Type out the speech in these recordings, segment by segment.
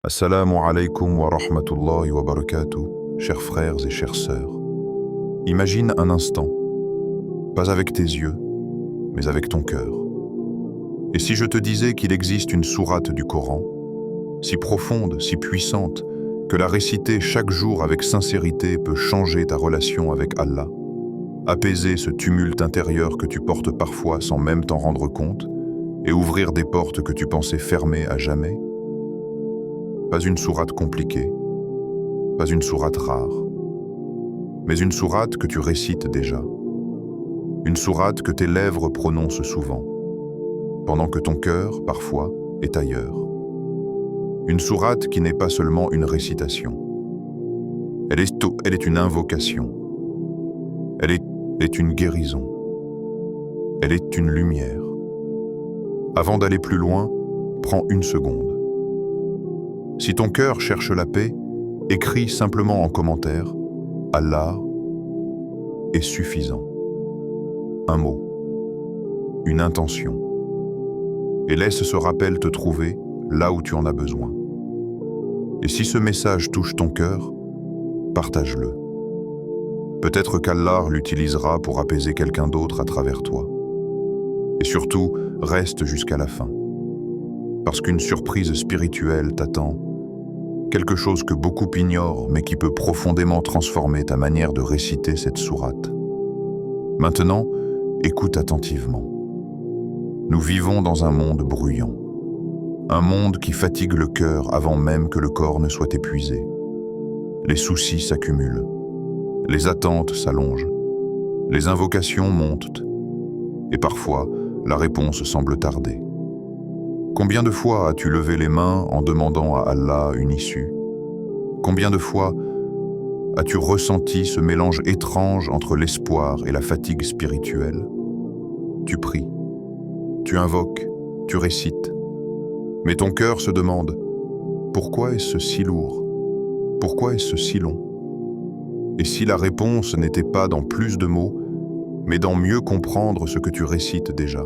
Assalamu alaikum wa rahmatullahi wa barakatuh, chers frères et chères sœurs. Imagine un instant, pas avec tes yeux, mais avec ton cœur. Et si je te disais qu'il existe une sourate du Coran, si profonde, si puissante, que la réciter chaque jour avec sincérité peut changer ta relation avec Allah, apaiser ce tumulte intérieur que tu portes parfois sans même t'en rendre compte, et ouvrir des portes que tu pensais fermées à jamais? Pas une sourate compliquée, pas une sourate rare, mais une sourate que tu récites déjà. Une sourate que tes lèvres prononcent souvent, pendant que ton cœur, parfois, est ailleurs. Une sourate qui n'est pas seulement une récitation. Elle est une invocation. Elle est une guérison. Elle est une lumière. Avant d'aller plus loin, prends une seconde. Si ton cœur cherche la paix, écris simplement en commentaire « Allah est suffisant ». Un mot, une intention. Et laisse ce rappel te trouver là où tu en as besoin. Et si ce message touche ton cœur, partage-le. Peut-être qu'Allah l'utilisera pour apaiser quelqu'un d'autre à travers toi. Et surtout, reste jusqu'à la fin. Parce qu'une surprise spirituelle t'attend, quelque chose que beaucoup ignorent mais qui peut profondément transformer ta manière de réciter cette sourate. Maintenant, écoute attentivement. Nous vivons dans un monde bruyant. Un monde qui fatigue le cœur avant même que le corps ne soit épuisé. Les soucis s'accumulent. Les attentes s'allongent. Les invocations montent. Et parfois, la réponse semble tarder. Combien de fois as-tu levé les mains en demandant à Allah une issue? Combien de fois as-tu ressenti ce mélange étrange entre l'espoir et la fatigue spirituelle? Tu pries, tu invoques, tu récites. Mais ton cœur se demande, pourquoi est-ce si lourd? Pourquoi est-ce si long? Et si la réponse n'était pas dans plus de mots, mais dans mieux comprendre ce que tu récites déjà?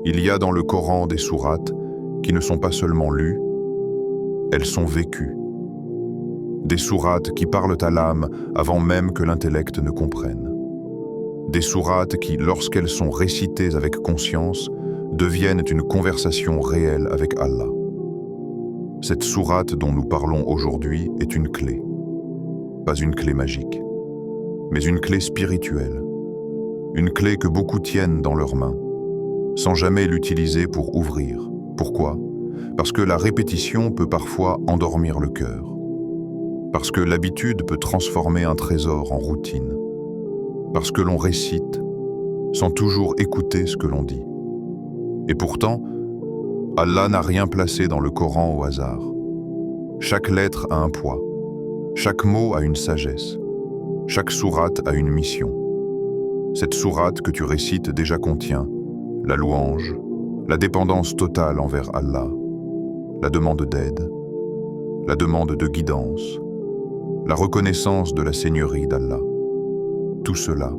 Il y a dans le Coran des sourates qui ne sont pas seulement lues, elles sont vécues. Des sourates qui parlent à l'âme avant même que l'intellect ne comprenne. Des sourates qui, lorsqu'elles sont récitées avec conscience, deviennent une conversation réelle avec Allah. Cette sourate dont nous parlons aujourd'hui est une clé. Pas une clé magique, mais une clé spirituelle. Une clé que beaucoup tiennent dans leurs mains, sans jamais l'utiliser pour ouvrir. Pourquoi? Parce que la répétition peut parfois endormir le cœur. Parce que l'habitude peut transformer un trésor en routine. Parce que l'on récite sans toujours écouter ce que l'on dit. Et pourtant, Allah n'a rien placé dans le Coran au hasard. Chaque lettre a un poids. Chaque mot a une sagesse. Chaque sourate a une mission. Cette sourate que tu récites déjà contient la louange, la dépendance totale envers Allah, la demande d'aide, la demande de guidance, la reconnaissance de la seigneurie d'Allah. Tout cela,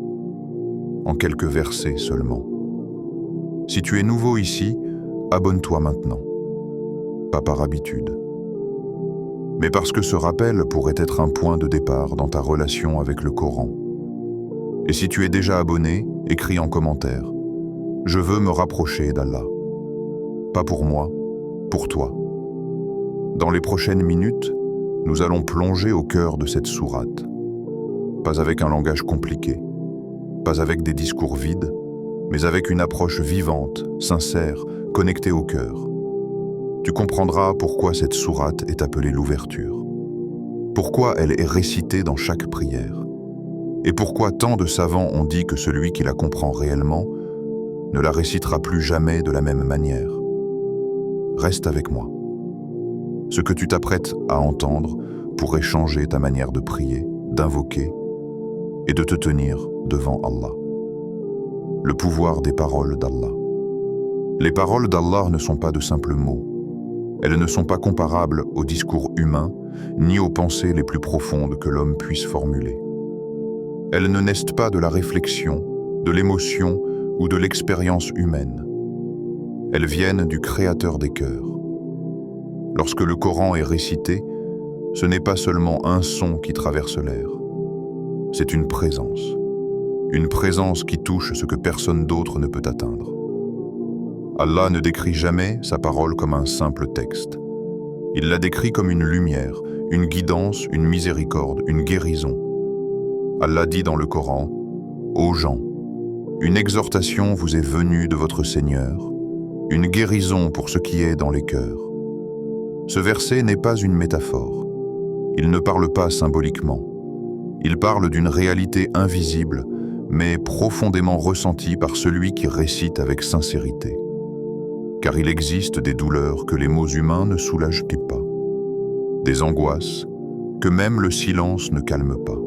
en quelques versets seulement. Si tu es nouveau ici, abonne-toi maintenant. Pas par habitude, mais parce que ce rappel pourrait être un point de départ dans ta relation avec le Coran. Et si tu es déjà abonné, écris en commentaire. Je veux me rapprocher d'Allah. Pas pour moi, pour toi. Dans les prochaines minutes, nous allons plonger au cœur de cette sourate. Pas avec un langage compliqué, pas avec des discours vides, mais avec une approche vivante, sincère, connectée au cœur. Tu comprendras pourquoi cette sourate est appelée l'ouverture. Pourquoi elle est récitée dans chaque prière. Et pourquoi tant de savants ont dit que celui qui la comprend réellement ne la récitera plus jamais de la même manière. Reste avec moi. Ce que tu t'apprêtes à entendre pourrait changer ta manière de prier, d'invoquer et de te tenir devant Allah. Le pouvoir des paroles d'Allah. Les paroles d'Allah ne sont pas de simples mots. Elles ne sont pas comparables aux discours humains ni aux pensées les plus profondes que l'homme puisse formuler. Elles ne naissent pas de la réflexion, de l'émotion ou de l'expérience humaine. Elles viennent du Créateur des cœurs. Lorsque le Coran est récité, ce n'est pas seulement un son qui traverse l'air. C'est une présence qui touche ce que personne d'autre ne peut atteindre. Allah ne décrit jamais sa parole comme un simple texte. Il la décrit comme une lumière, une guidance, une miséricorde, une guérison. Allah dit dans le Coran, « Ô gens, une exhortation vous est venue de votre Seigneur, une guérison pour ce qui est dans les cœurs. » Ce verset n'est pas une métaphore. Il ne parle pas symboliquement. Il parle d'une réalité invisible, mais profondément ressentie par celui qui récite avec sincérité. Car il existe des douleurs que les mots humains ne soulagent pas, des angoisses que même le silence ne calme pas,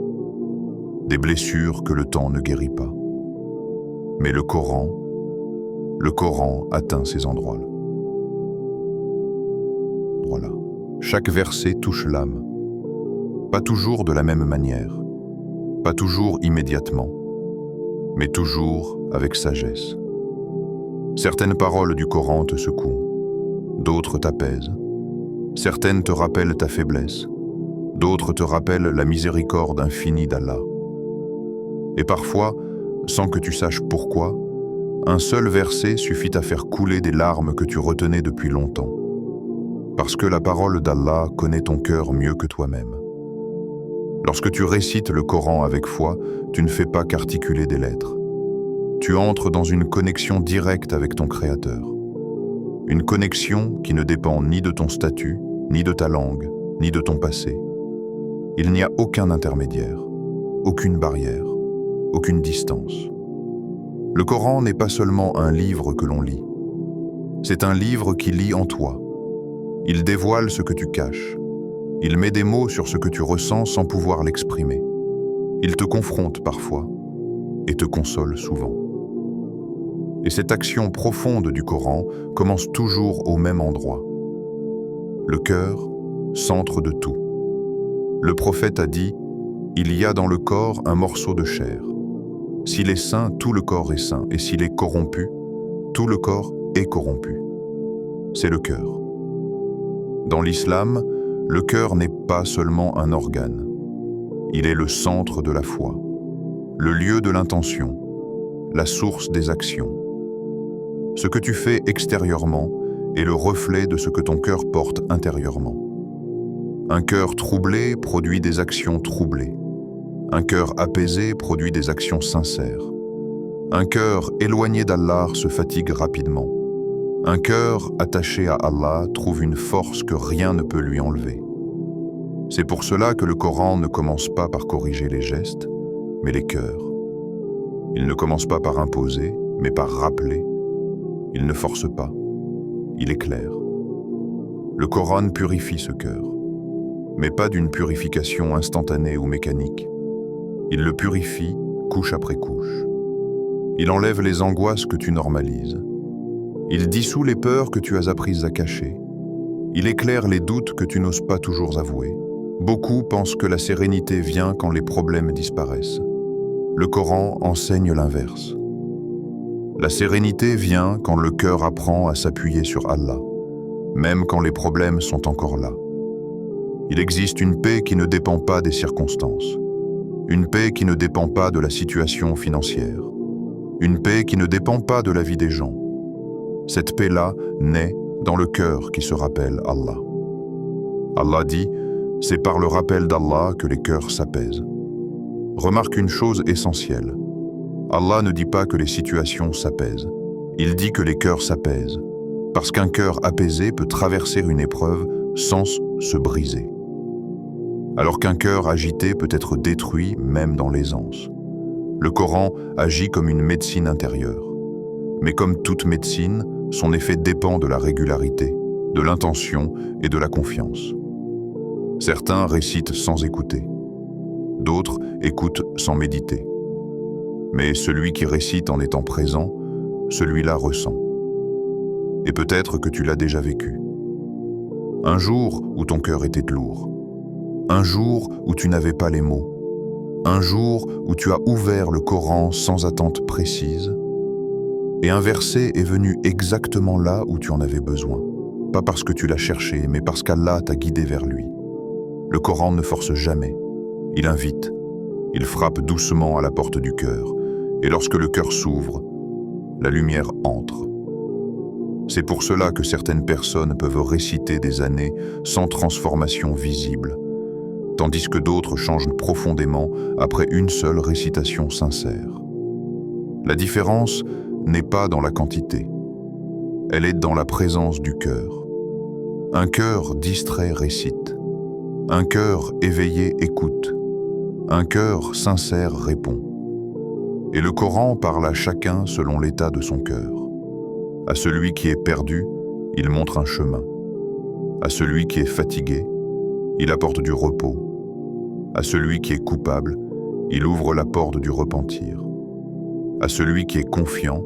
des blessures que le temps ne guérit pas. Mais le Coran atteint ces endroits-là. Voilà. Chaque verset touche l'âme, pas toujours de la même manière, pas toujours immédiatement, mais toujours avec sagesse. Certaines paroles du Coran te secouent, d'autres t'apaisent. Certaines te rappellent ta faiblesse, d'autres te rappellent la miséricorde infinie d'Allah. Et parfois, sans que tu saches pourquoi, un seul verset suffit à faire couler des larmes que tu retenais depuis longtemps. Parce que la parole d'Allah connaît ton cœur mieux que toi-même. Lorsque tu récites le Coran avec foi, tu ne fais pas qu'articuler des lettres. Tu entres dans une connexion directe avec ton Créateur. Une connexion qui ne dépend ni de ton statut, ni de ta langue, ni de ton passé. Il n'y a aucun intermédiaire, aucune barrière, aucune distance. Le Coran n'est pas seulement un livre que l'on lit. C'est un livre qui lit en toi. Il dévoile ce que tu caches. Il met des mots sur ce que tu ressens sans pouvoir l'exprimer. Il te confronte parfois et te console souvent. Et cette action profonde du Coran commence toujours au même endroit. Le cœur, centre de tout. Le prophète a dit « Il y a dans le corps un morceau de chair. S'il est sain, tout le corps est sain, et s'il est corrompu, tout le corps est corrompu. » C'est le cœur. Dans l'islam, le cœur n'est pas seulement un organe. Il est le centre de la foi, le lieu de l'intention, la source des actions. Ce que tu fais extérieurement est le reflet de ce que ton cœur porte intérieurement. Un cœur troublé produit des actions troublées. Un cœur apaisé produit des actions sincères. Un cœur éloigné d'Allah se fatigue rapidement. Un cœur attaché à Allah trouve une force que rien ne peut lui enlever. C'est pour cela que le Coran ne commence pas par corriger les gestes, mais les cœurs. Il ne commence pas par imposer, mais par rappeler. Il ne force pas, il éclaire. Le Coran purifie ce cœur, mais pas d'une purification instantanée ou mécanique. Il le purifie couche après couche. Il enlève les angoisses que tu normalises. Il dissout les peurs que tu as apprises à cacher. Il éclaire les doutes que tu n'oses pas toujours avouer. Beaucoup pensent que la sérénité vient quand les problèmes disparaissent. Le Coran enseigne l'inverse. La sérénité vient quand le cœur apprend à s'appuyer sur Allah, même quand les problèmes sont encore là. Il existe une paix qui ne dépend pas des circonstances, une paix qui ne dépend pas de la situation financière, une paix qui ne dépend pas de la vie des gens. Cette paix-là naît dans le cœur qui se rappelle Allah. Allah dit, c'est par le rappel d'Allah que les cœurs s'apaisent. Remarque une chose essentielle. Allah ne dit pas que les situations s'apaisent. Il dit que les cœurs s'apaisent, parce qu'un cœur apaisé peut traverser une épreuve sans se briser. Alors qu'un cœur agité peut être détruit même dans l'aisance. Le Coran agit comme une médecine intérieure. Mais comme toute médecine, son effet dépend de la régularité, de l'intention et de la confiance. Certains récitent sans écouter. D'autres écoutent sans méditer. Mais celui qui récite en étant présent, celui-là ressent. Et peut-être que tu l'as déjà vécu. Un jour où ton cœur était lourd. Un jour où tu n'avais pas les mots. Un jour où tu as ouvert le Coran sans attente précise. Et un verset est venu exactement là où tu en avais besoin. pas parce que tu l'as cherché, mais parce qu'Allah t'a guidé vers lui. Le Coran ne force jamais, il invite, il frappe doucement à la porte du cœur, et lorsque le cœur s'ouvre, la lumière entre. C'est pour cela que certaines personnes peuvent réciter des années sans transformation visible, tandis que d'autres changent profondément après une seule récitation sincère. La différence n'est pas dans la quantité, elle est dans la présence du cœur. Un cœur distrait récite, un cœur éveillé écoute, un cœur sincère répond. Et le Coran parle à chacun selon l'état de son cœur. À celui qui est perdu, il montre un chemin. À celui qui est fatigué, il apporte du repos. À celui qui est coupable, il ouvre la porte du repentir. À celui qui est confiant,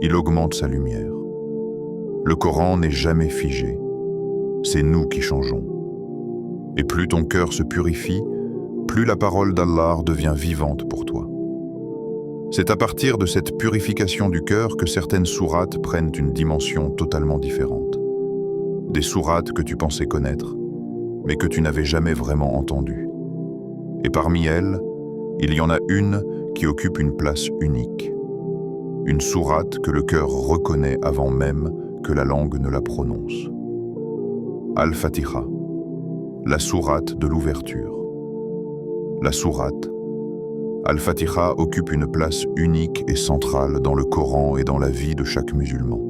il augmente sa lumière. Le Coran n'est jamais figé. C'est nous qui changeons. Et plus ton cœur se purifie, plus la parole d'Allah devient vivante pour toi. C'est à partir de cette purification du cœur que certaines sourates prennent une dimension totalement différente. Des sourates que tu pensais connaître, mais que tu n'avais jamais vraiment entendues. Et parmi elles, il y en a une qui occupe une place unique. Une sourate que le cœur reconnaît avant même que la langue ne la prononce. Al-Fatiha, la sourate de l'ouverture. La sourate Al-Fatiha occupe une place unique et centrale dans le Coran et dans la vie de chaque musulman.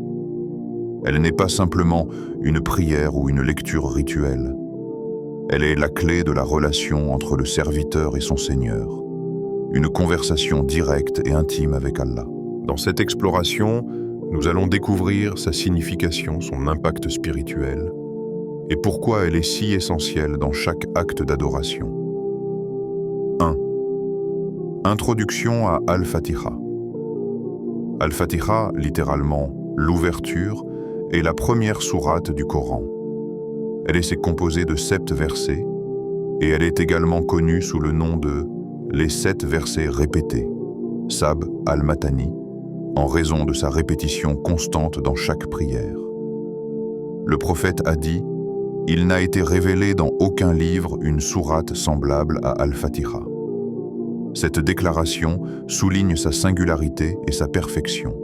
Elle n'est pas simplement une prière ou une lecture rituelle. Elle est la clé de la relation entre le serviteur et son Seigneur, une conversation directe et intime avec Allah. Dans cette exploration, nous allons découvrir sa signification, son impact spirituel, et pourquoi elle est si essentielle dans chaque acte d'adoration. 1. Introduction à Al-Fatiha. Al-Fatiha, littéralement l'ouverture, est la première sourate du Coran. Elle est composée de 7 versets, et elle est également connue sous le nom de les 7 versets répétés, Sab al-Matani, en raison de sa répétition constante dans chaque prière. Le prophète a dit « Il n'a été révélé dans aucun livre une sourate semblable à Al-Fatiha ». Cette déclaration souligne sa singularité et sa perfection.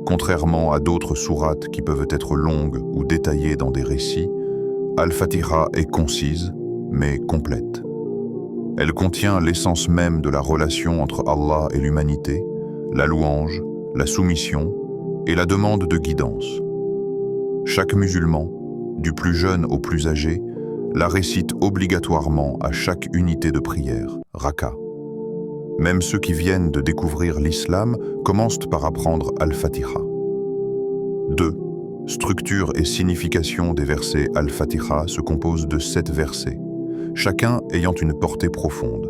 Contrairement à d'autres sourates qui peuvent être longues ou détaillées dans des récits, Al-Fatiha est concise, mais complète. Elle contient l'essence même de la relation entre Allah et l'humanité, la louange, la soumission et la demande de guidance. Chaque musulman, du plus jeune au plus âgé, la récite obligatoirement à chaque unité de prière, raka. Même ceux qui viennent de découvrir l'islam commencent par apprendre Al-Fatiha. 2. Structure et signification des versets Al-Fatiha se composent de 7 versets, chacun ayant une portée profonde.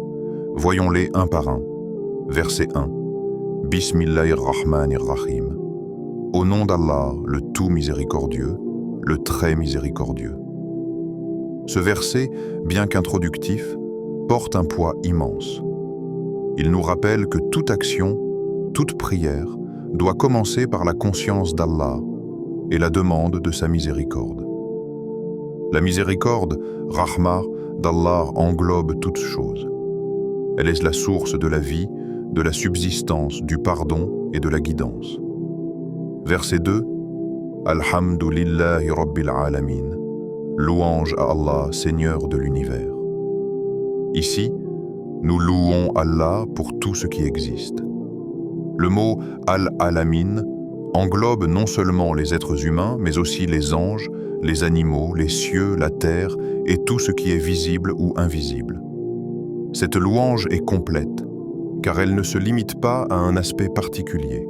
Voyons-les un par un. Verset 1. Bismillahir-Rahmanir-Rahim. Au nom d'Allah, le tout miséricordieux, le très miséricordieux. Ce verset, bien qu'introductif, porte un poids immense. Il nous rappelle que toute action, toute prière, doit commencer par la conscience d'Allah et la demande de sa miséricorde. La miséricorde, Rahma, d'Allah englobe toutes choses. Elle est la source de la vie, de la subsistance, du pardon et de la guidance. Verset 2. Alhamdulillahi Rabbil Alamin. Louange à Allah, Seigneur de l'univers. Ici, nous louons Allah pour tout ce qui existe. Le mot Al-Alamin englobe non seulement les êtres humains, mais aussi les anges, les animaux, les cieux, la terre et tout ce qui est visible ou invisible. Cette louange est complète, car elle ne se limite pas à un aspect particulier.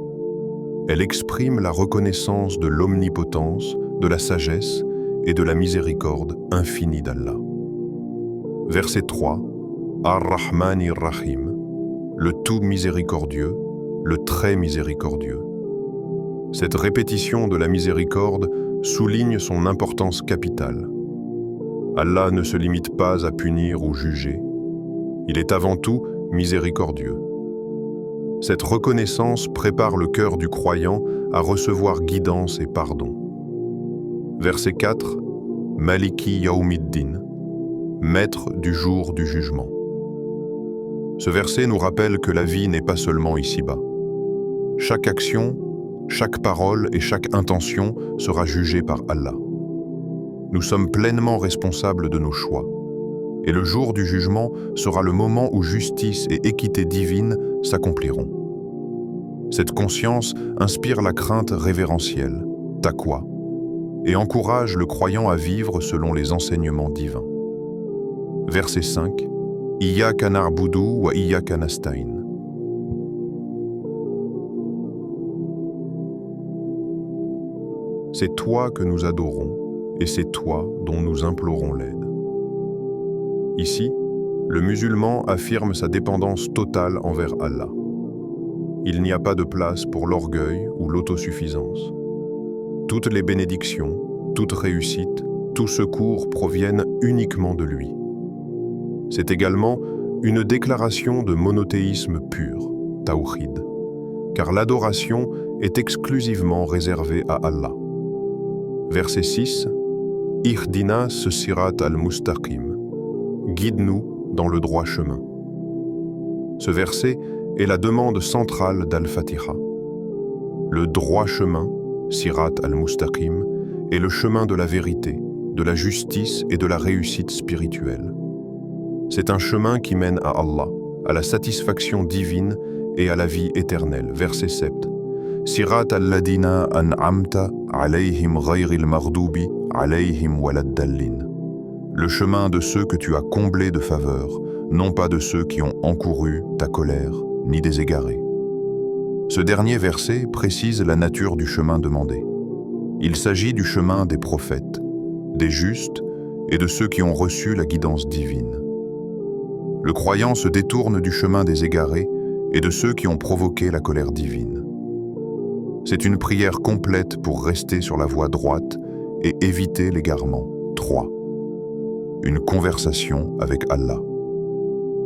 Elle exprime la reconnaissance de l'omnipotence, de la sagesse et de la miséricorde infinie d'Allah. Verset 3. Ar-Rahmanir-Rahim, le tout miséricordieux, le très miséricordieux. Cette répétition de la miséricorde souligne son importance capitale. Allah ne se limite pas à punir ou juger. Il est avant tout miséricordieux. Cette reconnaissance prépare le cœur du croyant à recevoir guidance et pardon. Verset 4, Maliki Yawmiddin, maître du jour du jugement. Ce verset nous rappelle que la vie n'est pas seulement ici-bas. Chaque action, chaque parole et chaque intention sera jugée par Allah. Nous sommes pleinement responsables de nos choix. Et le jour du jugement sera le moment où justice et équité divine s'accompliront. Cette conscience inspire la crainte révérentielle, taqwa, et encourage le croyant à vivre selon les enseignements divins. Verset 5, Iyyaka na'budu wa iyyaka nasta'in. C'est toi que nous adorons, et c'est toi dont nous implorons l'aide. Ici, le musulman affirme sa dépendance totale envers Allah. Il n'y a pas de place pour l'orgueil ou l'autosuffisance. Toutes les bénédictions, toute réussite, tout secours proviennent uniquement de lui. C'est également une déclaration de monothéisme pur, tawhid, car l'adoration est exclusivement réservée à Allah. Verset 6, Ihdina sirat al-mustaqim, guide-nous dans le droit chemin. Ce verset est la demande centrale d'Al-Fatiha. Le droit chemin, sirat al-mustaqim, est le chemin de la vérité, de la justice et de la réussite spirituelle. C'est un chemin qui mène à Allah, à la satisfaction divine et à la vie éternelle. Verset 7. Sirat al-ladina an'amta alayhim ghayril maghdubi alayhim waladdallin. Le chemin de ceux que tu as comblés de faveur, non pas de ceux qui ont encouru ta colère, ni des égarés. Ce dernier verset précise la nature du chemin demandé. Il s'agit du chemin des prophètes, des justes et de ceux qui ont reçu la guidance divine. Le croyant se détourne du chemin des égarés et de ceux qui ont provoqué la colère divine. C'est une prière complète pour rester sur la voie droite et éviter l'égarement. 3. Une conversation avec Allah.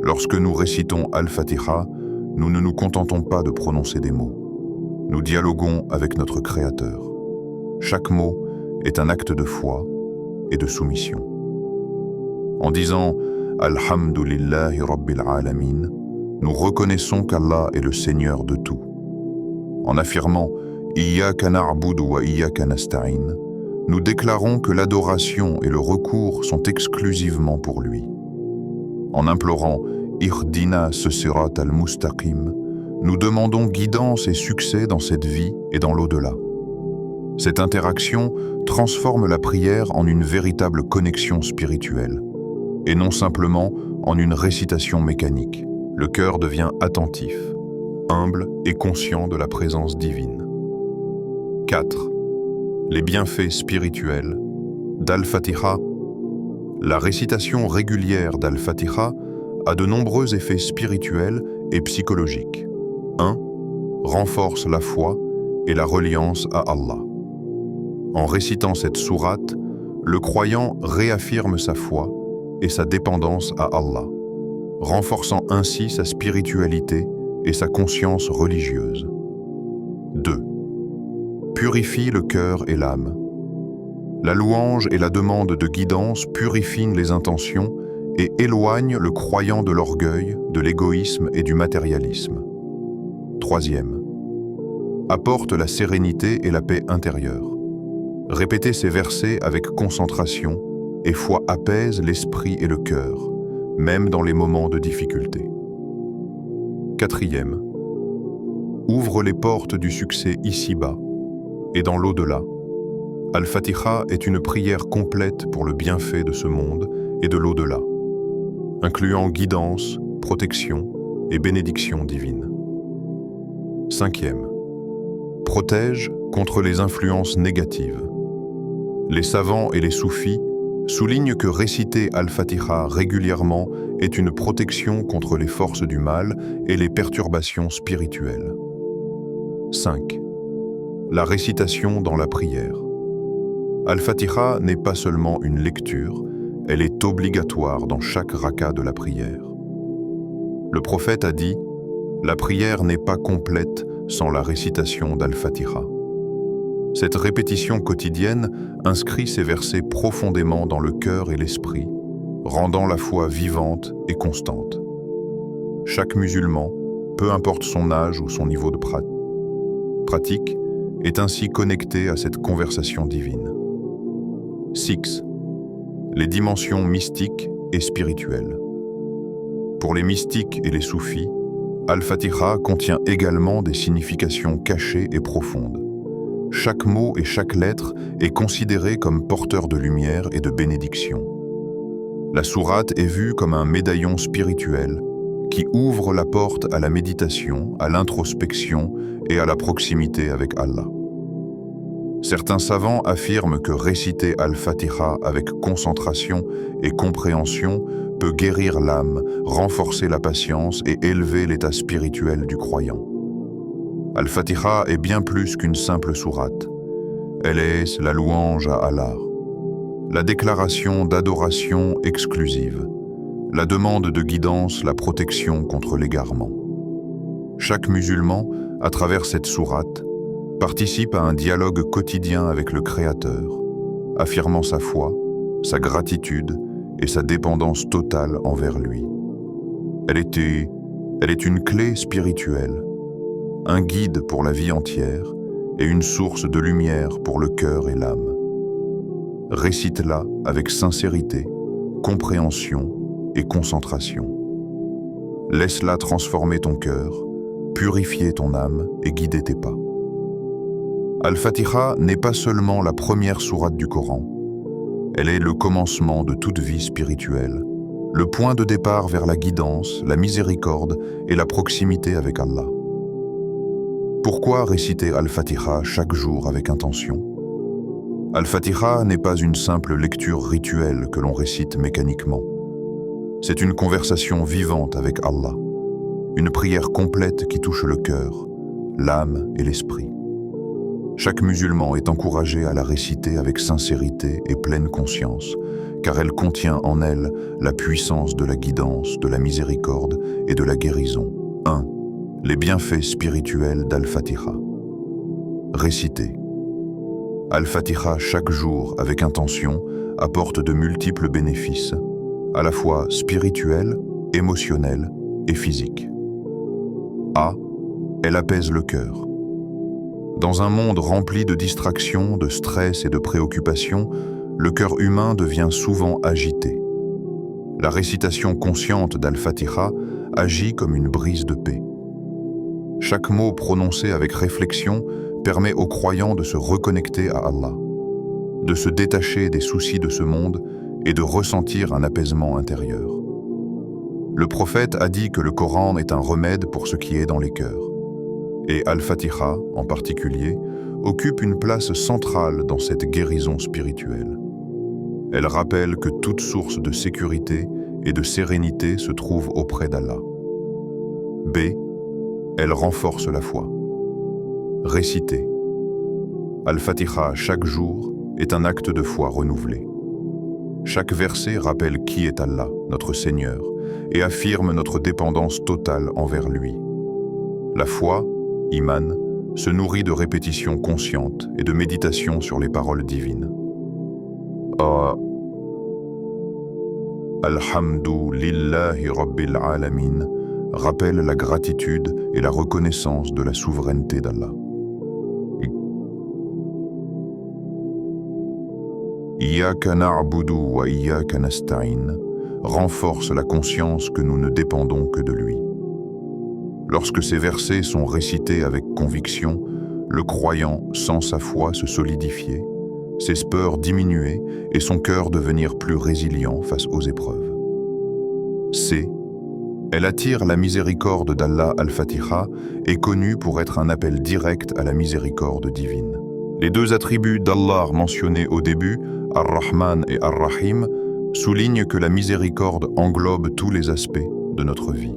Lorsque nous récitons Al-Fatiha, nous ne nous contentons pas de prononcer des mots. Nous dialoguons avec notre Créateur. Chaque mot est un acte de foi et de soumission. En disant « Alhamdulillahi Rabbil Alamin », nous reconnaissons qu'Allah est le Seigneur de tout. En affirmant « Iyyaka na'budu wa iyyaka nasta'in », nous déclarons que l'adoration et le recours sont exclusivement pour lui. En implorant « Ihdina sirat al-mustaqim », nous demandons guidance et succès dans cette vie et dans l'au-delà. Cette interaction transforme la prière en une véritable connexion spirituelle, et non simplement en une récitation mécanique. Le cœur devient attentif, humble et conscient de la présence divine. 4. Les bienfaits spirituels d'Al-Fatiha. La récitation régulière d'Al-Fatiha a de nombreux effets spirituels et psychologiques. 1. Renforce la foi et la reliance à Allah. En récitant cette sourate, le croyant réaffirme sa foi et sa dépendance à Allah, renforçant ainsi sa spiritualité et sa conscience religieuse. 2. Purifie le cœur et l'âme. La louange et la demande de guidance purifient les intentions et éloignent le croyant de l'orgueil, de l'égoïsme et du matérialisme. 3. Apporte la sérénité et la paix intérieure. Répéter ces versets avec concentration et foi apaise l'esprit et le cœur, même dans les moments de difficulté. 4. Ouvre les portes du succès ici-bas et dans l'au-delà. Al-Fatiha est une prière complète pour le bienfait de ce monde et de l'au-delà, incluant guidance, protection et bénédiction divine. 5. Protège contre les influences négatives. Les savants et les soufis soulignent que réciter Al-Fatiha régulièrement est une protection contre les forces du mal et les perturbations spirituelles. 5. La récitation dans la prière. Al-Fatiha n'est pas seulement une lecture, elle est obligatoire dans chaque raka de la prière. Le prophète a dit « La prière n'est pas complète sans la récitation d'Al-Fatiha ». Cette répétition quotidienne inscrit ces versets profondément dans le cœur et l'esprit, rendant la foi vivante et constante. Chaque musulman, peu importe son âge ou son niveau de pratique, est ainsi connecté à cette conversation divine. 6. Les dimensions mystiques et spirituelles. Pour les mystiques et les soufis, Al-Fatiha contient également des significations cachées et profondes. Chaque mot et chaque lettre est considéré comme porteur de lumière et de bénédiction. La sourate est vue comme un médaillon spirituel qui ouvre la porte à la méditation, à l'introspection et à la proximité avec Allah. Certains savants affirment que réciter Al-Fatiha avec concentration et compréhension peut guérir l'âme, renforcer la patience et élever l'état spirituel du croyant. Al-Fatiha est bien plus qu'une simple sourate. Elle est la louange à Allah, la déclaration d'adoration exclusive, la demande de guidance, la protection contre l'égarement. Chaque musulman, à travers cette sourate, participe à un dialogue quotidien avec le Créateur, affirmant sa foi, sa gratitude et sa dépendance totale envers lui. Elle est une clé spirituelle, un guide pour la vie entière et une source de lumière pour le cœur et l'âme. Récite-la avec sincérité, compréhension et concentration. Laisse-la transformer ton cœur, purifier ton âme et guider tes pas. Al-Fatiha n'est pas seulement la première sourate du Coran. Elle est le commencement de toute vie spirituelle, le point de départ vers la guidance, la miséricorde et la proximité avec Allah. Pourquoi réciter Al-Fatiha chaque jour avec intention? Al-Fatiha n'est pas une simple lecture rituelle que l'on récite mécaniquement. C'est une conversation vivante avec Allah, une prière complète qui touche le cœur, l'âme et l'esprit. Chaque musulman est encouragé à la réciter avec sincérité et pleine conscience, car elle contient en elle la puissance de la guidance, de la miséricorde et de la guérison. 1. Les bienfaits spirituels d'Al-Fatiha. Réciter Al-Fatiha chaque jour avec intention apporte de multiples bénéfices, à la fois spirituels, émotionnels et physiques. A. Elle apaise le cœur. Dans un monde rempli de distractions, de stress et de préoccupations, le cœur humain devient souvent agité. La récitation consciente d'Al-Fatiha agit comme une brise de paix. Chaque mot prononcé avec réflexion permet aux croyants de se reconnecter à Allah, de se détacher des soucis de ce monde et de ressentir un apaisement intérieur. Le prophète a dit que le Coran est un remède pour ce qui est dans les cœurs. Et Al-Fatiha, en particulier, occupe une place centrale dans cette guérison spirituelle. Elle rappelle que toute source de sécurité et de sérénité se trouve auprès d'Allah. B. Elle renforce la foi. Réciter Al-Fatiha chaque jour est un acte de foi renouvelé. Chaque verset rappelle qui est Allah, notre Seigneur, et affirme notre dépendance totale envers lui. La foi, Iman, se nourrit de répétitions conscientes et de méditation sur les paroles divines. Alhamdu lillahi rabbil alamin rappelle la gratitude et la reconnaissance de la souveraineté d'Allah. Iyyaka na'budu wa iyyaka nasta'in renforce la conscience que nous ne dépendons que de lui. Lorsque ces versets sont récités avec conviction, le croyant sent sa foi se solidifier, ses peurs diminuer et son cœur devenir plus résilient face aux épreuves. C. Elle attire la miséricorde d'Allah. Al-Fatiha est connue pour être un appel direct à la miséricorde divine. Les deux attributs d'Allah mentionnés au début, Ar-Rahman et Ar-Rahim, soulignent que la miséricorde englobe tous les aspects de notre vie.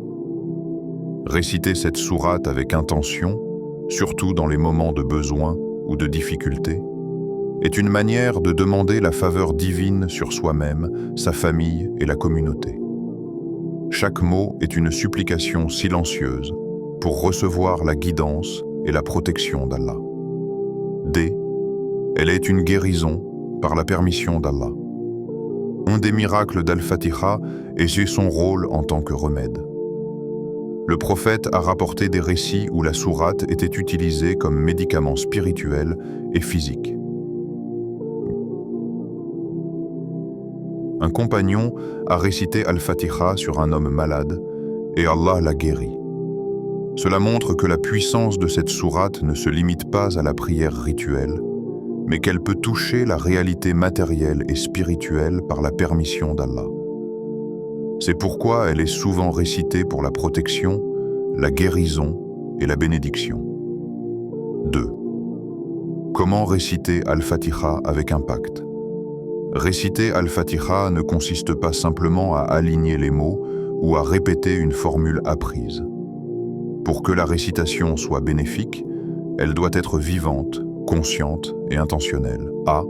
Réciter cette sourate avec intention, surtout dans les moments de besoin ou de difficulté, est une manière de demander la faveur divine sur soi-même, sa famille et la communauté. Chaque mot est une supplication silencieuse pour recevoir la guidance et la protection d'Allah. D. Elle est une guérison par la permission d'Allah. Un des miracles d'Al-Fatiha est son rôle en tant que remède. Le prophète a rapporté des récits où la sourate était utilisée comme médicament spirituel et physique. Un compagnon a récité Al-Fatiha sur un homme malade et Allah l'a guéri. Cela montre que la puissance de cette sourate ne se limite pas à la prière rituelle, mais qu'elle peut toucher la réalité matérielle et spirituelle par la permission d'Allah. C'est pourquoi elle est souvent récitée pour la protection, la guérison et la bénédiction. 2. Comment réciter Al-Fatiha avec impact? Réciter Al-Fatiha ne consiste pas simplement à aligner les mots ou à répéter une formule apprise. Pour que la récitation soit bénéfique, elle doit être vivante, consciente et intentionnelle. A.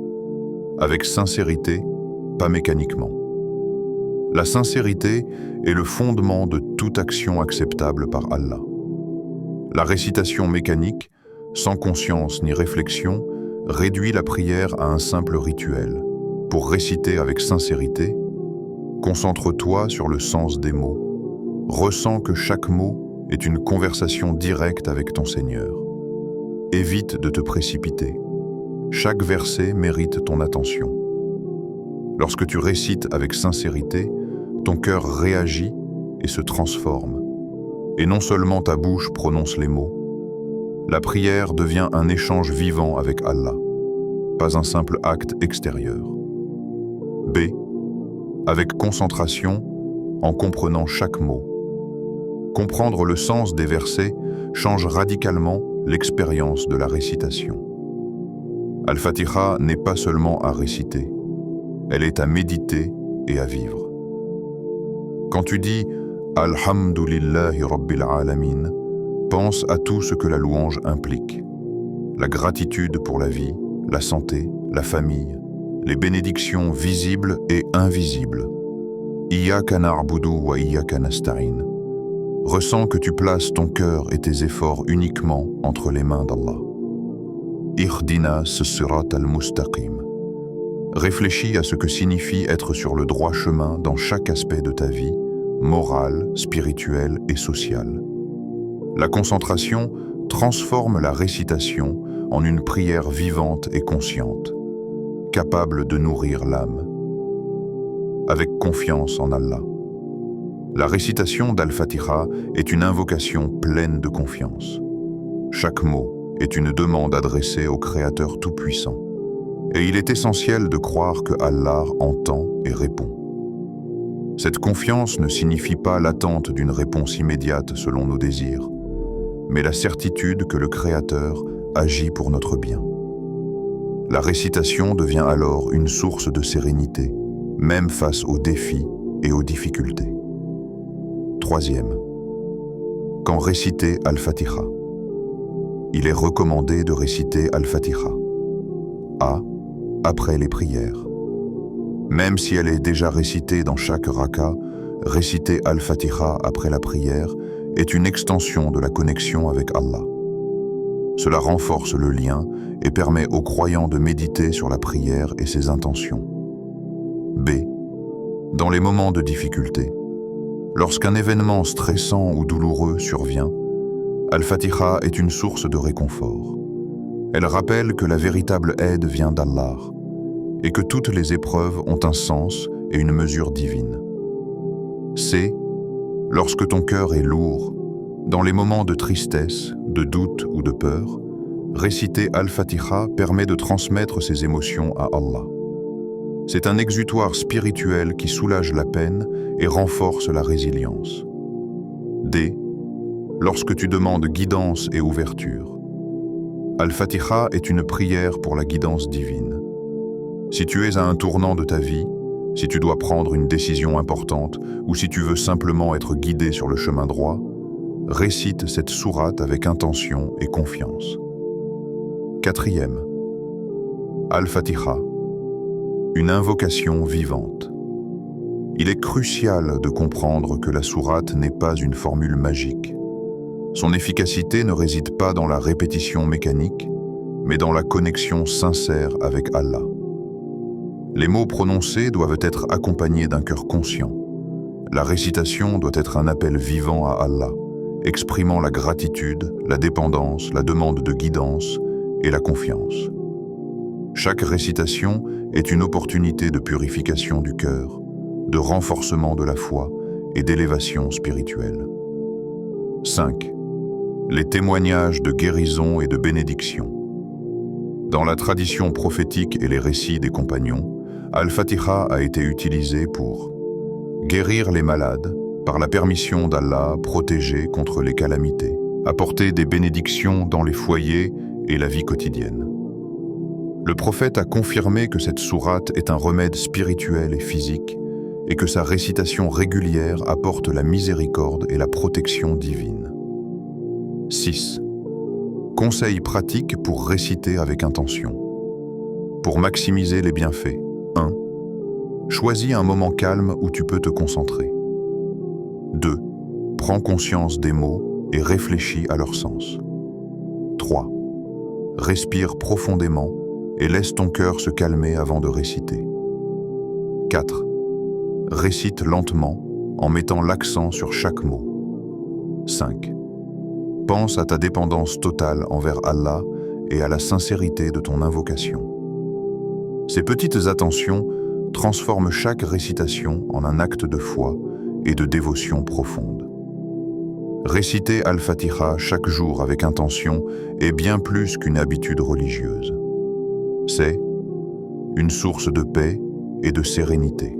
Avec sincérité, pas mécaniquement. La sincérité est le fondement de toute action acceptable par Allah. La récitation mécanique, sans conscience ni réflexion, réduit la prière à un simple rituel. Pour réciter avec sincérité, concentre-toi sur le sens des mots. Ressens que chaque mot est une conversation directe avec ton Seigneur. Évite de te précipiter. Chaque verset mérite ton attention. Lorsque tu récites avec sincérité, ton cœur réagit et se transforme. Et non seulement ta bouche prononce les mots, la prière devient un échange vivant avec Allah, pas un simple acte extérieur. B. Avec concentration, en comprenant chaque mot. Comprendre le sens des versets change radicalement l'expérience de la récitation. Al-Fatiha n'est pas seulement à réciter, elle est à méditer et à vivre. Quand tu dis « Alhamdulillahi Rabbil Alamin », pense à tout ce que la louange implique. La gratitude pour la vie, la santé, la famille, les bénédictions visibles et invisibles. Iyyaka na'budu wa iyyaka nasta'in. Ressens que tu places ton cœur et tes efforts uniquement entre les mains d'Allah. Ihdina as-sirat al-mustaqim. Réfléchis à ce que signifie être sur le droit chemin dans chaque aspect de ta vie, morale, spirituelle et sociale. La concentration transforme la récitation en une prière vivante et consciente, capable de nourrir l'âme. Avec confiance en Allah. La récitation d'Al-Fatiha est une invocation pleine de confiance. Chaque mot est une demande adressée au Créateur Tout-Puissant. Et il est essentiel de croire que Allah entend et répond. Cette confiance ne signifie pas l'attente d'une réponse immédiate selon nos désirs, mais la certitude que le Créateur agit pour notre bien. La récitation devient alors une source de sérénité, même face aux défis et aux difficultés. 3. Quand réciter Al-Fatiha. Il est recommandé de réciter Al-Fatiha. A. Après les prières. Même si elle est déjà récitée dans chaque raka, réciter Al-Fatiha après la prière est une extension de la connexion avec Allah. Cela renforce le lien et permet aux croyants de méditer sur la prière et ses intentions. B. Dans les moments de difficulté. Lorsqu'un événement stressant ou douloureux survient, Al-Fatiha est une source de réconfort. Elle rappelle que la véritable aide vient d'Allah et que toutes les épreuves ont un sens et une mesure divine. C. Lorsque ton cœur est lourd, dans les moments de tristesse, de doute ou de peur, réciter Al-Fatiha permet de transmettre ces émotions à Allah. C'est un exutoire spirituel qui soulage la peine et renforce la résilience. D. Lorsque tu demandes guidance et ouverture. Al-Fatiha est une prière pour la guidance divine. Si tu es à un tournant de ta vie, si tu dois prendre une décision importante ou si tu veux simplement être guidé sur le chemin droit, récite cette sourate avec intention et confiance. 4. Al-Fatiha. Une invocation vivante. Il est crucial de comprendre que la sourate n'est pas une formule magique. Son efficacité ne réside pas dans la répétition mécanique, mais dans la connexion sincère avec Allah. Les mots prononcés doivent être accompagnés d'un cœur conscient. La récitation doit être un appel vivant à Allah, exprimant la gratitude, la dépendance, la demande de guidance et la confiance. Chaque récitation est une opportunité de purification du cœur, de renforcement de la foi et d'élévation spirituelle. 5. Les témoignages de guérison et de bénédiction. Dans la tradition prophétique et les récits des compagnons, Al-Fatiha a été utilisé pour guérir les malades, par la permission d'Allah, protéger contre les calamités, apporter des bénédictions dans les foyers et la vie quotidienne. Le prophète a confirmé que cette sourate est un remède spirituel et physique et que sa récitation régulière apporte la miséricorde et la protection divine. 6. Conseils pratiques pour réciter avec intention. Pour maximiser les bienfaits. 1. Choisis un moment calme où tu peux te concentrer. 2. Prends conscience des mots et réfléchis à leur sens. 3. Respire profondément et laisse ton cœur se calmer avant de réciter. 4. Récite lentement en mettant l'accent sur chaque mot. 5. Pense à ta dépendance totale envers Allah et à la sincérité de ton invocation. Ces petites attentions transforment chaque récitation en un acte de foi et de dévotion profonde. Réciter Al-Fatiha chaque jour avec intention est bien plus qu'une habitude religieuse. C'est une source de paix et de sérénité,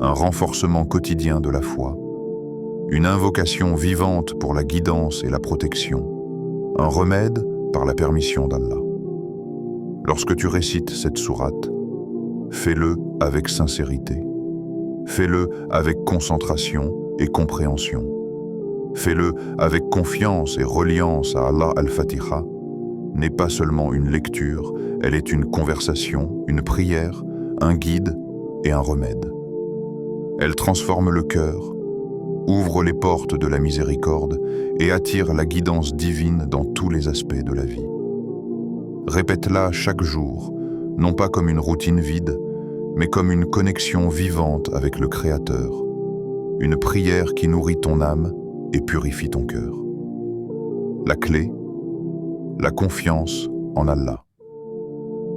un renforcement quotidien de la foi, une invocation vivante pour la guidance et la protection, un remède par la permission d'Allah. Lorsque tu récites cette sourate, fais-le avec sincérité, fais-le avec concentration et compréhension, fais-le avec confiance et reliance à Allah. Al-Fatiha n'est pas seulement une lecture, elle est une conversation, une prière, un guide et un remède. Elle transforme le cœur, ouvre les portes de la miséricorde et attire la guidance divine dans tous les aspects de la vie. Répète-la chaque jour, non pas comme une routine vide, mais comme une connexion vivante avec le Créateur, une prière qui nourrit ton âme et purifie ton cœur. La clé, la confiance en Allah.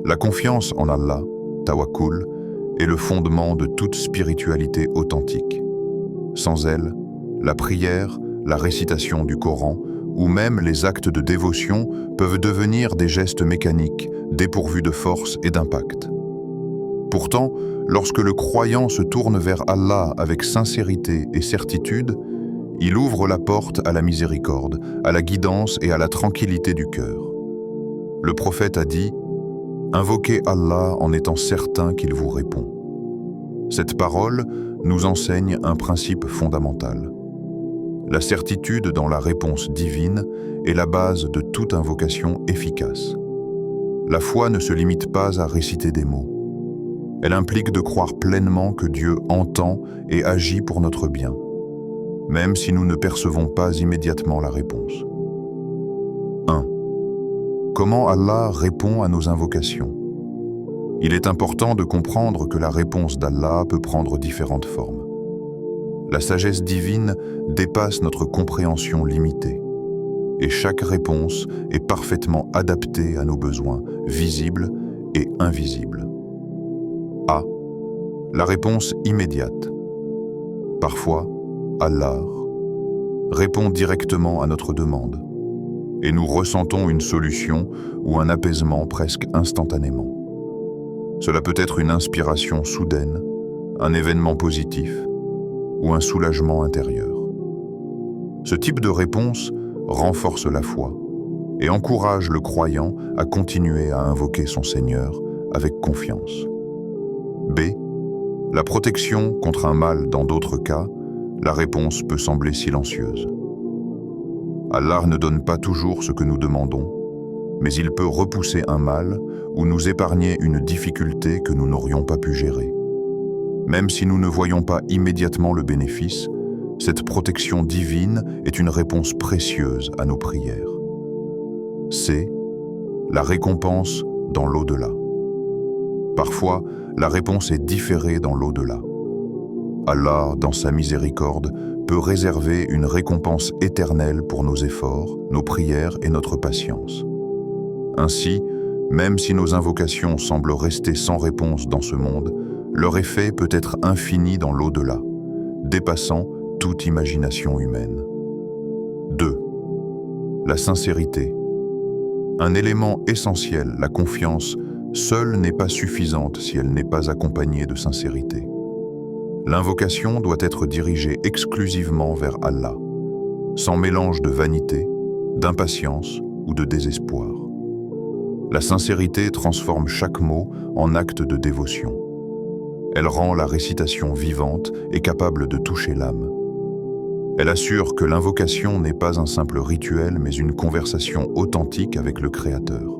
La confiance en Allah, tawakkul, est le fondement de toute spiritualité authentique. Sans elle, la prière, la récitation du Coran ou même les actes de dévotion peuvent devenir des gestes mécaniques, dépourvus de force et d'impact. Pourtant, lorsque le croyant se tourne vers Allah avec sincérité et certitude, il ouvre la porte à la miséricorde, à la guidance et à la tranquillité du cœur. Le prophète a dit « Invoquez Allah en étant certain qu'il vous répond ». Cette parole nous enseigne un principe fondamental. La certitude dans la réponse divine est la base de toute invocation efficace. La foi ne se limite pas à réciter des mots. Elle implique de croire pleinement que Dieu entend et agit pour notre bien, même si nous ne percevons pas immédiatement la réponse. 1. Comment Allah répond à nos invocations? Il est important de comprendre que la réponse d'Allah peut prendre différentes formes. La sagesse divine dépasse notre compréhension limitée, et chaque réponse est parfaitement adaptée à nos besoins, visibles et invisibles. A. La réponse immédiate. Parfois, Allah répond directement à notre demande, et nous ressentons une solution ou un apaisement presque instantanément. Cela peut être une inspiration soudaine, un événement positif ou un soulagement intérieur. Ce type de réponse renforce la foi et encourage le croyant à continuer à invoquer son Seigneur avec confiance. B. La protection contre un mal. Dans d'autres cas, la réponse peut sembler silencieuse. Allah ne donne pas toujours ce que nous demandons, mais il peut repousser un mal ou nous épargner une difficulté que nous n'aurions pas pu gérer. Même si nous ne voyons pas immédiatement le bénéfice, cette protection divine est une réponse précieuse à nos prières. C. la récompense dans l'au-delà. Parfois, la réponse est différée dans l'au-delà. Allah, dans sa miséricorde, peut réserver une récompense éternelle pour nos efforts, nos prières et notre patience. Ainsi, même si nos invocations semblent rester sans réponse dans ce monde, leur effet peut être infini dans l'au-delà, dépassant toute imagination humaine. 2. La sincérité. Un élément essentiel, la confiance, seule n'est pas suffisante si elle n'est pas accompagnée de sincérité. L'invocation doit être dirigée exclusivement vers Allah, sans mélange de vanité, d'impatience ou de désespoir. La sincérité transforme chaque mot en acte de dévotion. Elle rend la récitation vivante et capable de toucher l'âme. Elle assure que l'invocation n'est pas un simple rituel, mais une conversation authentique avec le Créateur.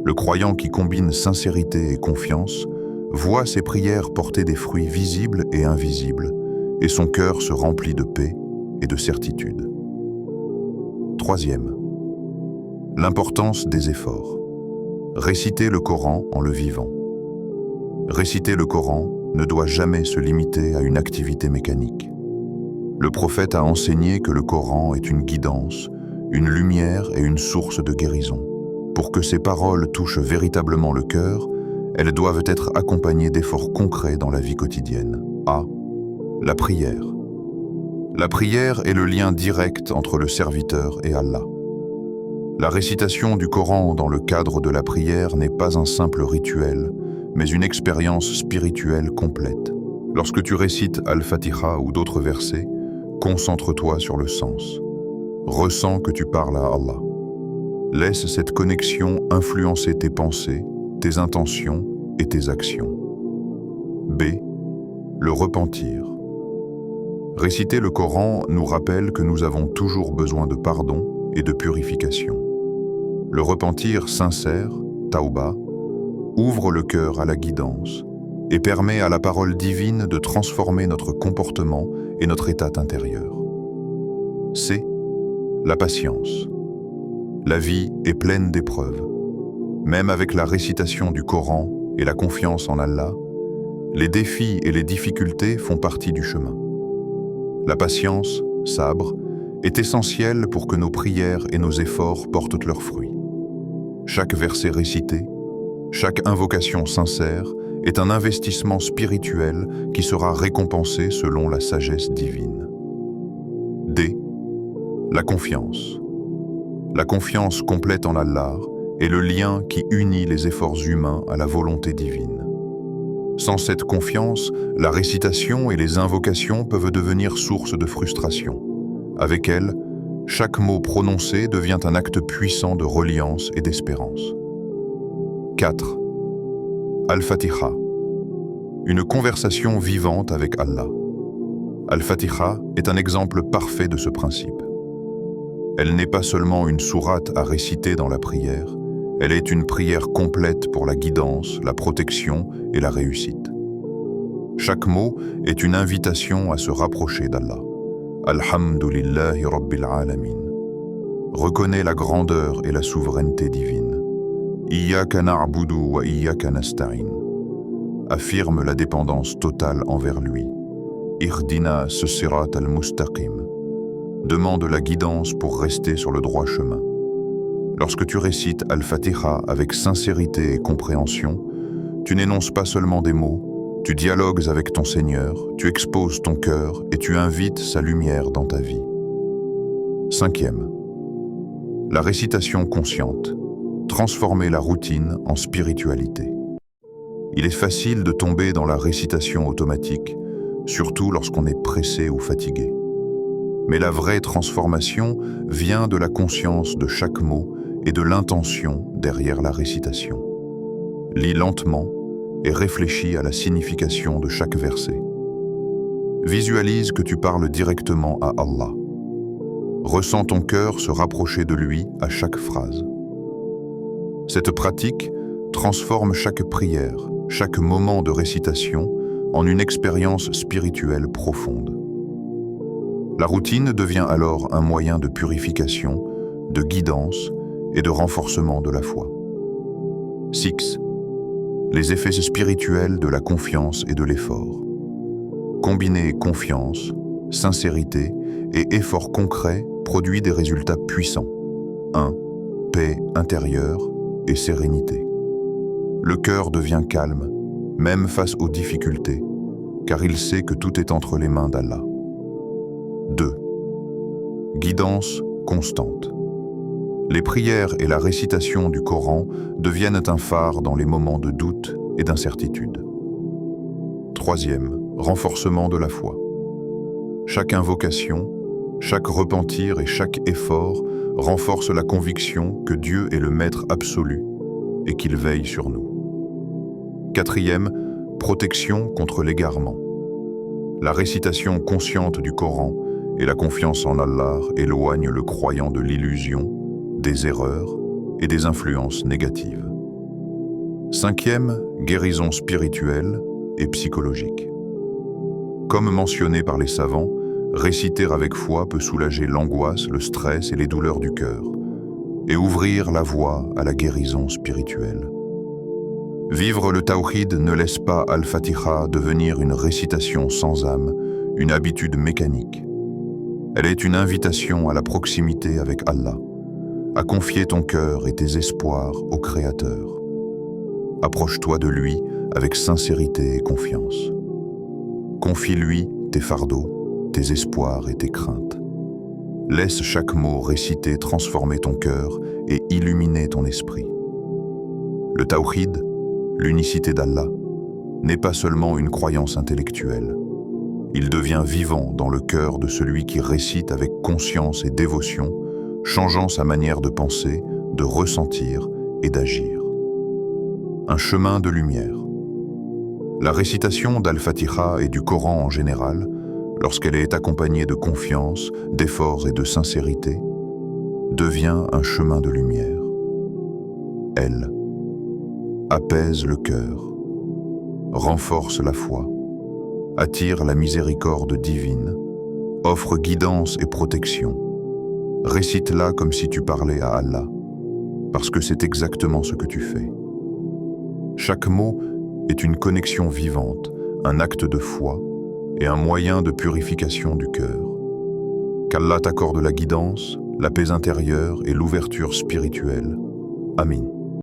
Le croyant qui combine sincérité et confiance voit ses prières porter des fruits visibles et invisibles, et son cœur se remplit de paix et de certitude. 3. L'importance des efforts. Réciter le Coran en le vivant. Réciter le Coran ne doit jamais se limiter à une activité mécanique. Le prophète a enseigné que le Coran est une guidance, une lumière et une source de guérison. Pour que ces paroles touchent véritablement le cœur, elles doivent être accompagnées d'efforts concrets dans la vie quotidienne. A. La prière. La prière est le lien direct entre le serviteur et Allah. La récitation du Coran dans le cadre de la prière n'est pas un simple rituel, mais une expérience spirituelle complète. Lorsque tu récites Al-Fatiha ou d'autres versets, concentre-toi sur le sens. Ressens que tu parles à Allah. Laisse cette connexion influencer tes pensées, tes intentions et tes actions. B. Le repentir. Réciter le Coran nous rappelle que nous avons toujours besoin de pardon et de purification. Le repentir sincère, tauba, ouvre le cœur à la guidance et permet à la parole divine de transformer notre comportement et notre état intérieur. C. La patience. La vie est pleine d'épreuves. Même avec la récitation du Coran et la confiance en Allah, les défis et les difficultés font partie du chemin. La patience, sabre, est essentielle pour que nos prières et nos efforts portent leurs fruits. Chaque verset récité, chaque invocation sincère est un investissement spirituel qui sera récompensé selon la sagesse divine. D. La confiance. La confiance complète en Allah est le lien qui unit les efforts humains à la volonté divine. Sans cette confiance, la récitation et les invocations peuvent devenir source de frustration. Avec elle, chaque mot prononcé devient un acte puissant de reliance et d'espérance. 4. Al-Fatiha. Une conversation vivante avec Allah. Al-Fatiha est un exemple parfait de ce principe. Elle n'est pas seulement une sourate à réciter dans la prière, elle est une prière complète pour la guidance, la protection et la réussite. Chaque mot est une invitation à se rapprocher d'Allah. Alhamdulillahi Rabbil Alamin. Reconnais la grandeur et la souveraineté divine. Iyyaka na'budu wa iyyaka nasta'in. Affirme la dépendance totale envers lui. Ihdina sirat al-mustaqim. Demande la guidance pour rester sur le droit chemin. Lorsque tu récites Al-Fatiha avec sincérité et compréhension, tu n'énonces pas seulement des mots, tu dialogues avec ton Seigneur, tu exposes ton cœur et tu invites sa lumière dans ta vie. 5. La récitation consciente. Transformer la routine en spiritualité. Il est facile de tomber dans la récitation automatique, surtout lorsqu'on est pressé ou fatigué. Mais la vraie transformation vient de la conscience de chaque mot et de l'intention derrière la récitation. Lis lentement et réfléchis à la signification de chaque verset. Visualise que tu parles directement à Allah. Ressens ton cœur se rapprocher de lui à chaque phrase. Cette pratique transforme chaque prière, chaque moment de récitation en une expérience spirituelle profonde. La routine devient alors un moyen de purification, de guidance et de renforcement de la foi. 6. Les effets spirituels de la confiance et de l'effort. Combiner confiance, sincérité et effort concret produit des résultats puissants. 1. Paix intérieure et sérénité. Le cœur devient calme, même face aux difficultés, car il sait que tout est entre les mains d'Allah. 2. Guidance constante. Les prières et la récitation du Coran deviennent un phare dans les moments de doute et d'incertitude. 3. Renforcement de la foi. Chaque invocation, chaque repentir et chaque effort renforce la conviction que Dieu est le Maître absolu et qu'il veille sur nous. 4. Protection contre l'égarement. La récitation consciente du Coran et la confiance en Allah éloignent le croyant de l'illusion, des erreurs et des influences négatives. 5. Guérison spirituelle et psychologique. Comme mentionné par les savants, réciter avec foi peut soulager l'angoisse, le stress et les douleurs du cœur, et ouvrir la voie à la guérison spirituelle. Vivre le tawhid ne laisse pas Al-Fatiha devenir une récitation sans âme, une habitude mécanique. Elle est une invitation à la proximité avec Allah, à confier ton cœur et tes espoirs au Créateur. Approche-toi de lui avec sincérité et confiance. Confie-lui tes fardeaux, tes espoirs et tes craintes. Laisse chaque mot récité transformer ton cœur et illuminer ton esprit. Le tawhid, l'unicité d'Allah, n'est pas seulement une croyance intellectuelle. Il devient vivant dans le cœur de celui qui récite avec conscience et dévotion, changeant sa manière de penser, de ressentir et d'agir. Un chemin de lumière. La récitation d'Al-Fatiha et du Coran en général, lorsqu'elle est accompagnée de confiance, d'efforts et de sincérité, devient un chemin de lumière. Elle apaise le cœur, renforce la foi, attire la miséricorde divine, offre guidance et protection. Récite-la comme si tu parlais à Allah, parce que c'est exactement ce que tu fais. Chaque mot est une connexion vivante, un acte de foi et un moyen de purification du cœur. Qu'Allah t'accorde la guidance, la paix intérieure et l'ouverture spirituelle. Amin.